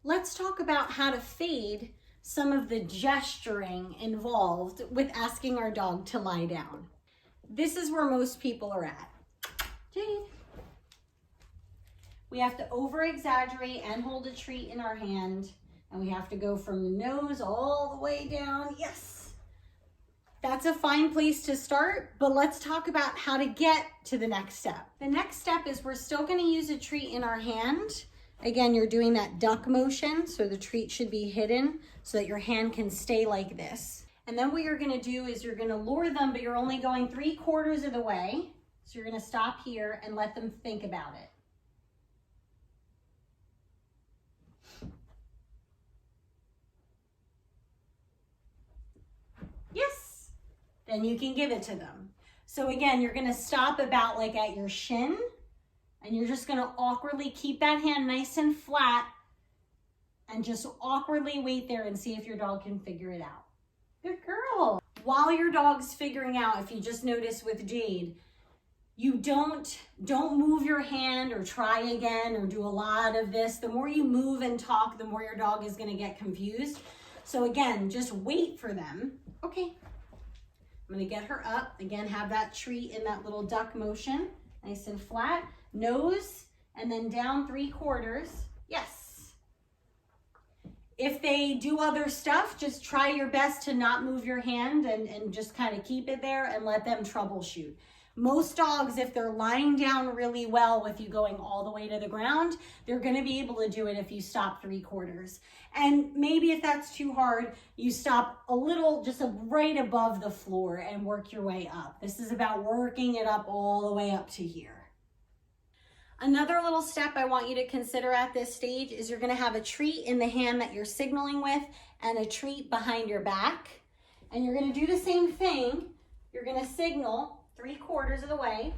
Let's talk about how to fade some of the gesturing involved with asking our dog to lie down. This is where most people are at. Jade. We have to over exaggerate and hold a treat in our hand, and we have to go from the nose all the way down. Yes. That's a fine place to start, but let's talk about how to get to the next step. The next step is we're still going to use a treat in our hand. Again, you're doing that duck motion, so the treat should be hidden so that your hand can stay like this. And then what you're going to do is you're going to lure them, but you're only going 3/4 of the way. So you're going to stop here and let them think about it. Yes. Then you can give it to them. So again, you're going to stop about like at your shin, and you're just going to awkwardly keep that hand nice and flat and just awkwardly wait there and see if your dog can figure it out. Good girl. While your dog's figuring out, if you just notice with Jade, you don't move your hand or try again or do a lot of this. The more you move and talk, the more your dog is going to get confused. So again, just wait for them. Okay. I'm going to get her up. Again, have that treat in that little duck motion. Nice and flat. Nose, and then down 3/4. Yes. If they do other stuff, just try your best to not move your hand and just kind of keep it there and let them troubleshoot. Most dogs, if they're lying down really well with you going all the way to the ground, they're going to be able to do it if you stop 3/4. And maybe if that's too hard, you stop a little, just right above the floor and work your way up. This is about working it up all the way up to here. Another little step I want you to consider at this stage is you're going to have a treat in the hand that you're signaling with and a treat behind your back. And you're going to do the same thing. You're going to signal 3/4 of the way.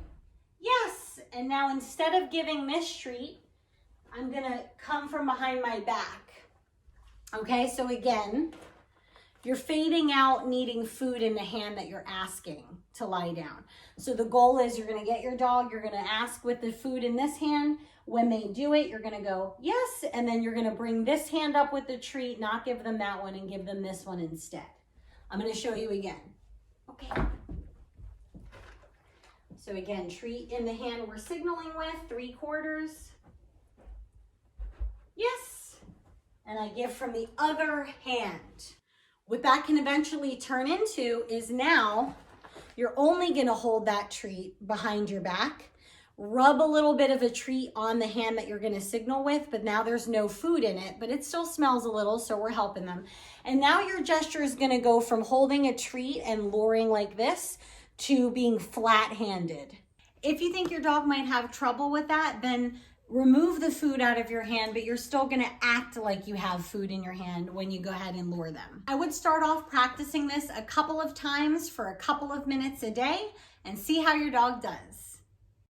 Yes. And now instead of giving this treat, I'm going to come from behind my back. Okay. So again, you're fading out needing food in the hand that you're asking to lie down. So the goal is you're going to get your dog, you're going to ask with the food in this hand. When they do it, you're going to go, yes, and then you're going to bring this hand up with the treat, not give them that one and give them this one instead. I'm going to show you again. Okay. So again, treat in the hand we're signaling with, 3/4. Yes. And I give from the other hand. What that can eventually turn into is now you're only going to hold that treat behind your back, rub a little bit of a treat on the hand that you're going to signal with, but now there's no food in it, but it still smells a little, so we're helping them. And now your gesture is going to go from holding a treat and luring like this to being flat-handed. If you think your dog might have trouble with that, then remove the food out of your hand, but you're still going to act like you have food in your hand when you go ahead and lure them. I would start off practicing this a couple of times for a couple of minutes a day and see how your dog does.